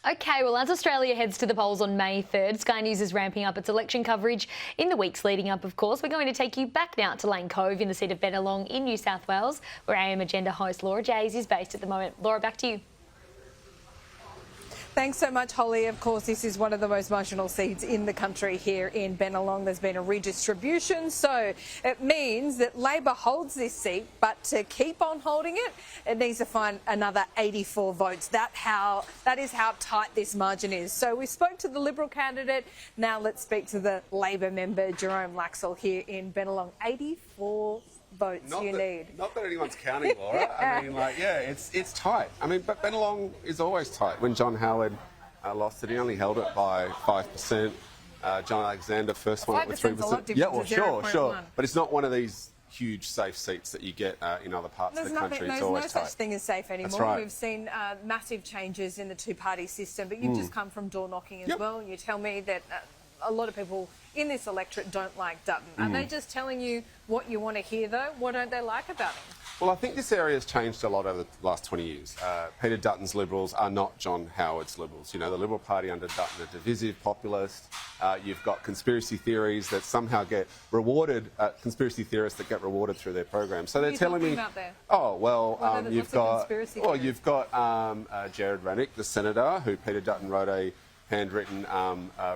Okay, well, as Australia heads to the polls on May 3rd, Sky News is ramping up its election coverage in the weeks leading up, of course. We're going to take you back now to Lane Cove in the seat of Bennelong in New South Wales, where AM Agenda host Laura Jays is based at the moment. Laura, back to you. Thanks so much, Holly. Of course, this is one of the most marginal seats in the country here in Bennelong. There's been a redistribution, so it means that Labor holds this seat, but to keep on holding it, it needs to find another 84 votes. That is how tight this margin is. So we spoke to the Liberal candidate. Now let's speak to the Labor member, Jerome Laxale, here in Bennelong. 84 votes need. Not that anyone's counting, Laura. I mean, it's tight. I mean, but Bennelong is always tight. When John Howard lost it, he only held it by 5%. John Alexander first won it with 3%. Yeah, well, sure. But it's not one of these huge safe seats that you get in other parts of the country. It's always There's no such thing as safe anymore. Right. We've seen massive changes in the two-party system, but you've just come from door knocking as well. You tell me that a lot of people in this electorate don't like Dutton. Are they just telling you what you want to hear, though? What don't they like about him? Well, I think this area has changed a lot over the last 20 years. Peter Dutton's Liberals are not John Howard's Liberals. You know, the Liberal Party under Dutton are divisive, populist. You've got conspiracy theories that somehow get rewarded, conspiracy theorists that get rewarded through their programs. So they're telling me, oh, well, you've got Jared Rennick, the senator, who Peter Dutton wrote a handwritten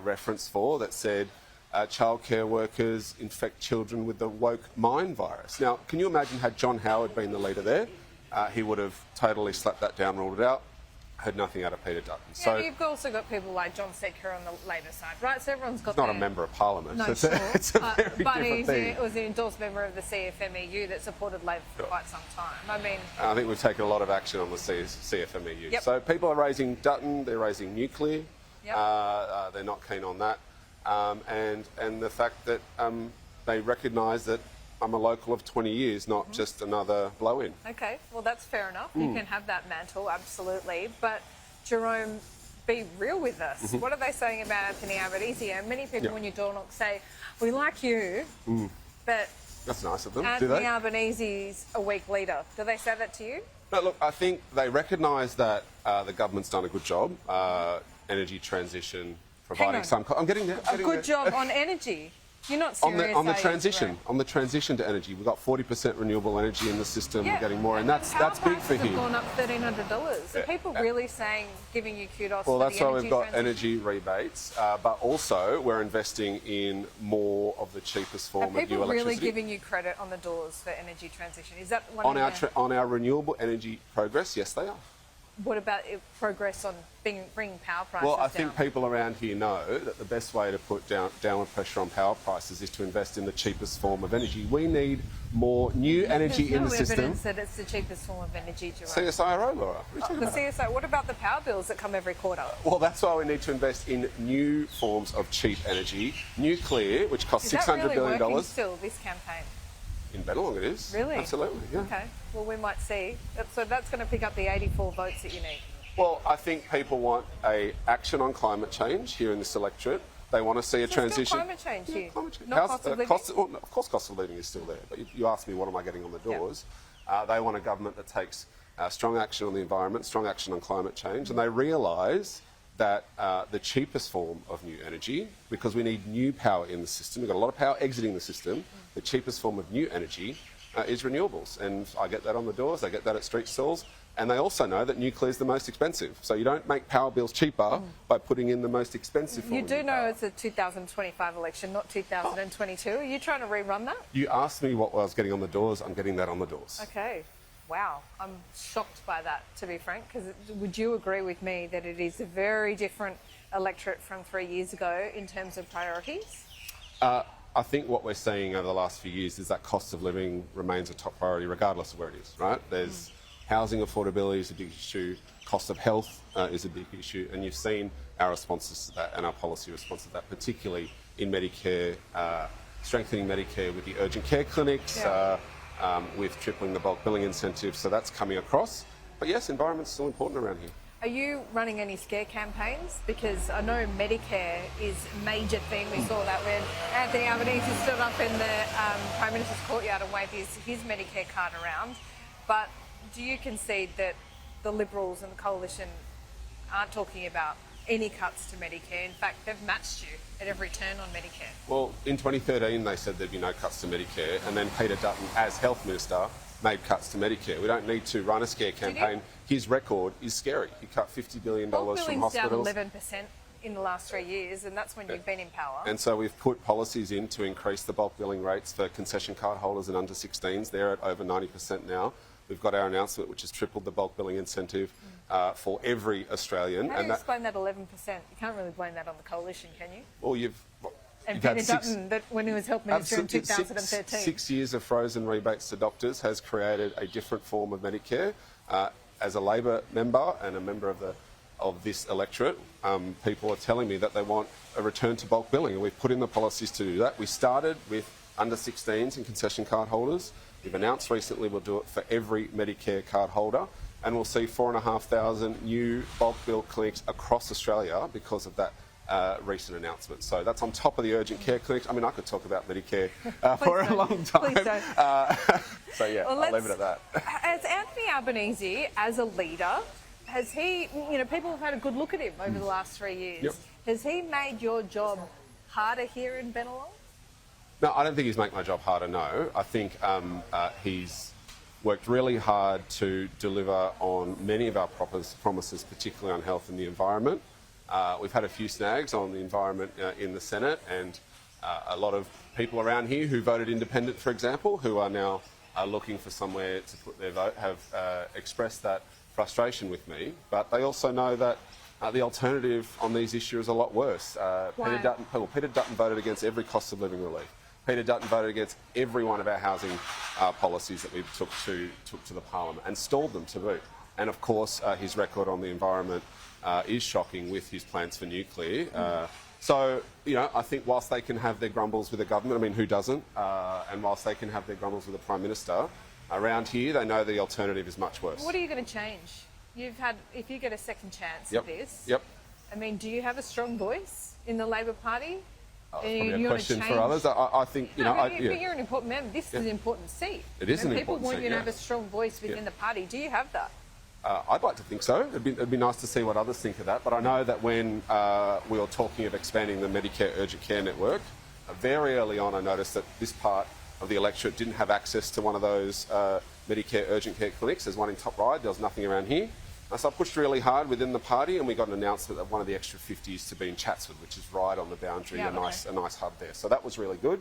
reference for that said childcare workers infect children with the woke mind virus. Now, can you imagine had John Howard been the leader there? He would have totally slapped that down, ruled it out, heard nothing out of Peter Dutton. Yeah, so you've also got people like John Secker on the Labor side, right? So everyone's got not a member of Parliament. No, so it's a very but different thing. He was an endorsed member of the CFMEU that supported Labor for quite some time. I mean, I think we've taken a lot of action on the CFMEU. Yep. So people are raising Dutton, they're raising nuclear. Yep. They're not keen on that. And the fact that they recognise that I'm a local of 20 years, not just another blow-in. Okay, well, that's fair enough. You can have that mantle, absolutely. But, Jerome, be real with us. What are they saying about Anthony Albanese? And many people, when you door knock, say, we like you, but that's nice of them. Anthony Albanese's a weak leader. Do they say that to you? No, look, I think they recognise that the government's done a good job. Energy transition, providing some... I'm getting there. A good job on energy. You're not serious, on the transition to energy. We've got 40% renewable energy in the system. We're getting more, and that's big for him. Have gone up $1,300. Are people really saying, giving you kudos? Well, for that's the why energy we've got transition? energy rebates, but also we're investing in more of the cheapest form of new electricity. Are people really giving you credit on the doors for energy transition? Is that one on our renewable energy progress? Yes, they are. What about progress on bringing power prices down? Well, I think people around here know that the best way to put downward pressure on power prices is to invest in the cheapest form of energy. We need more new energy in the system. There's no evidence that it's the cheapest form of energy, Jerome. CSIRO, Laura. The CSIRO. What about the power bills that come every quarter? Well, that's why we need to invest in new forms of cheap energy. Nuclear, which costs $600 billion. Is that really working still, this campaign? In Bennelong it is. Really? Absolutely, yeah. Okay, well, we might see. So that's going to pick up the 84 votes that you need. Well, I think people want action on climate change here in this electorate. They want to see a transition. Still climate change here? Climate change. Not cost of living? Of course cost of living is still there, but you asked me what am I getting on the doors. They want a government that takes strong action on the environment, strong action on climate change, and they realise that the cheapest form of new energy, because we need new power in the system, we've got a lot of power exiting the system, the cheapest form of new energy is renewables. And I get that on the doors, I get that at street stalls, and they also know that nuclear is the most expensive. So you don't make power bills cheaper by putting in the most expensive form of You do know power. it's a 2025 election, not 2022. Are you trying to rerun that? You asked me what I was getting on the doors, I'm getting that on the doors. Okay. Wow, I'm shocked by that, to be frank, because would you agree with me that it is a very different electorate from 3 years ago in terms of priorities? I think what we're seeing over the last few years is that cost of living remains a top priority regardless of where it is, right? There's housing affordability is a big issue, cost of health is a big issue, and you've seen our responses to that and our policy response to that, particularly in Medicare, strengthening Medicare with the urgent care clinics, with tripling the bulk billing incentives, so that's coming across. But yes, environment's still important around here. Are you running any scare campaigns? Because I know Medicare is a major theme. We saw that when Anthony Albanese stood up in the Prime Minister's courtyard and waved his Medicare card around. But do you concede that the Liberals and the Coalition aren't talking about any cuts to Medicare. In fact, they've matched you at every turn on Medicare. Well, in 2013 they said there'd be no cuts to Medicare, and then Peter Dutton, as Health Minister, made cuts to Medicare. We don't need to run a scare campaign. His record is scary. He cut $50 billion from hospitals. Down 11% in the last 3 years, and that's when you've been in power. And so we've put policies in to increase the bulk billing rates for concession card holders and under 16s. They're at over 90% now. We've got our announcement, which has tripled the bulk billing incentive for every Australian. How do you explain that 11%? You can't really blame that on the coalition, can you? Well, and Peter Dutton, that when he was Health Minister in 2013. 6 years of frozen rebates to doctors has created a different form of Medicare. As a Labor member and a member of this electorate, people are telling me that they want a return to bulk billing, and we've put in the policies to do that. We started with under 16s and concession card holders. We've announced recently we'll do it for every Medicare card holder, and we'll see 4,500 new bulk bill clinics across Australia because of that recent announcement. So that's on top of the urgent care clinics. I mean, I could talk about Medicare for a long time. Please don't. So yeah, I'll leave it at that. As Anthony Albanese, as a leader, has he, people have had a good look at him over the last 3 years. Yep. Has he made your job harder here in Bennelong? No, I don't think he's made my job harder, no. I think he's worked really hard to deliver on many of our promises, particularly on health and the environment. We've had a few snags on the environment in the Senate, and a lot of people around here who voted independent, for example, who are now looking for somewhere to put their vote, have expressed that frustration with me. But they also know that the alternative on these issues is a lot worse. Peter Dutton voted against every cost of living relief. Peter Dutton voted against every one of our housing policies that we took to the Parliament and stalled them to boot. And of course, his record on the environment is shocking with his plans for nuclear. So, I think whilst they can have their grumbles with the government, I mean, who doesn't? And whilst they can have their grumbles with the Prime Minister, around here, they know the alternative is much worse. What are you going to change? If you get a second chance at this, I mean, do you have a strong voice in the Labor Party? Probably a question for others. I think, but you're an important member. This is an important seat. It is an important seat, people want you to have a strong voice within the party. Do you have that? I'd like to think so. It'd be nice to see what others think of that. But I know that when we were talking of expanding the Medicare urgent care network, very early on I noticed that this part of the electorate didn't have access to one of those Medicare urgent care clinics. There's one in Top Ryde. There was nothing around here. So I pushed really hard within the party, and we got an announcement that one of the extra 50 is to be in Chatswood, which is right on the boundary, a nice hub there. So that was really good.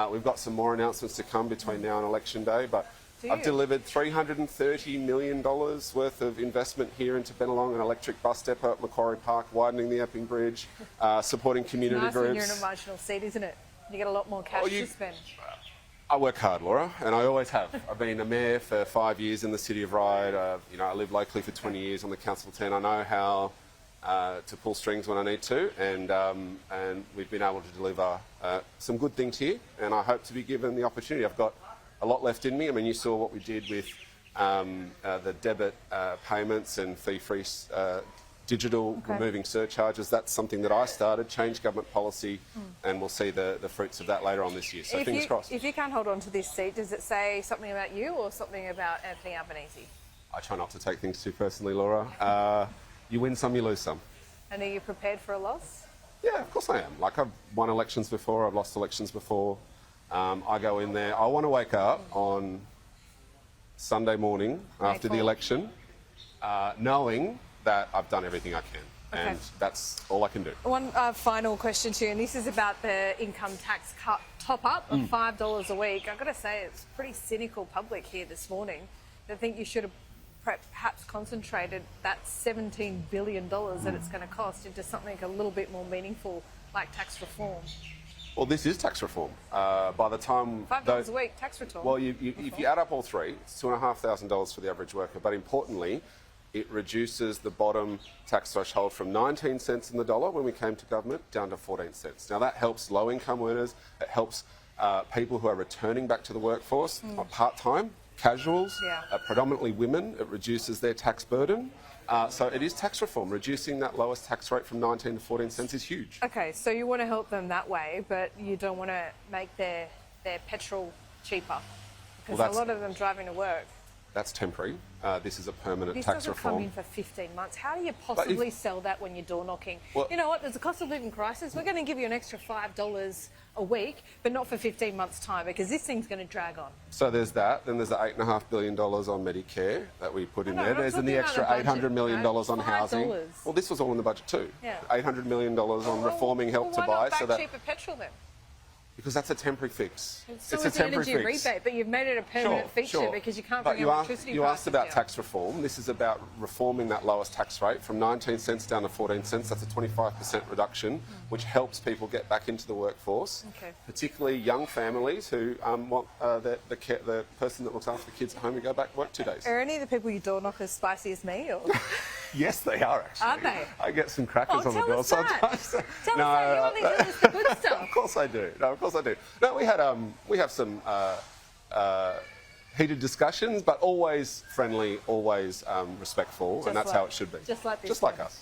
We've got some more announcements to come between now and Election Day, but I've delivered $330 million worth of investment here into Bennelong, an electric bus depot at Macquarie Park, widening the Epping Bridge, supporting community groups. When you're in a marginal seat, isn't it? You get a lot more cash to spend. I work hard, Laura, and I always have. I've been a mayor for 5 years in the city of Ryde. I lived locally for 20 years on the council of 10. I know how to pull strings when I need to, and we've been able to deliver some good things here, and I hope to be given the opportunity. I've got a lot left in me. I mean, you saw what we did with the debit payments and fee-free digital, removing surcharges. That's something that I started, changed government policy, and we'll see the fruits of that later on this year. So fingers crossed. If you can't hold on to this seat, does it say something about you or something about Anthony Albanese? I try not to take things too personally, Laura. You win some, you lose some. And are you prepared for a loss? Yeah, of course I am. Like, I've won elections before, I've lost elections before. I go in there. I want to wake up on Sunday morning after the election knowing that I've done everything I can. Okay. And that's all I can do. One final question to you, and this is about the income tax cut top-up of $5 a week. I've got to say, it's pretty cynical public here this morning. I think you should have perhaps concentrated that $17 billion that it's going to cost into something a little bit more meaningful, like tax reform. Well, this is tax reform. By the time... $5 a week, tax reform. Well, if you add up all three, it's $2,500 for the average worker. But importantly, it reduces the bottom tax threshold from 19 cents in the dollar when we came to government down to 14 cents. Now, that helps low-income earners. It helps people who are returning back to the workforce, part-time, casuals, predominantly women. It reduces their tax burden. So it is tax reform. Reducing that lowest tax rate from 19 to 14 cents is huge. Okay, so you want to help them that way, but you don't want to make their petrol cheaper, because a lot of them driving to work. That's temporary. This is a permanent This tax doesn't reform. come in for 15 months. How do you possibly sell that when you're door knocking? Well, you know what? There's a cost of living crisis. We're going to give you an extra $5 a week, but not for 15 months' time, because this thing's going to drag on. So there's that. Then there's the $8.5 billion on Medicare that we put in there. I'm There's talking the about extra the budget, $800 million on $5. housing. Well, this was all in the budget too. Yeah. $800 million on reforming Help to Why Buy. not back So that cheaper petrol then? because that's a temporary fix. So it's is a the temporary energy fix. rebate, but you've made it a permanent feature because you can't bring electricity You asked prices about down. tax reform. This is about reforming that lowest tax rate from 19 cents down to 14 cents. That's a 25% reduction, which helps people get back into the workforce, particularly young families who want the person that looks after the kids at home to go back to work 2 days. Are any of the people you door knock as spicy as me? Or? Yes, they are actually. Are they? I get some crackers on the tell door us that. sometimes. Tell us that. You only tell us the good stuff. Of course I do. No, of course I do. No, we have some heated discussions, but always friendly, always respectful, and that's how it should be. Just like this Just one. like us.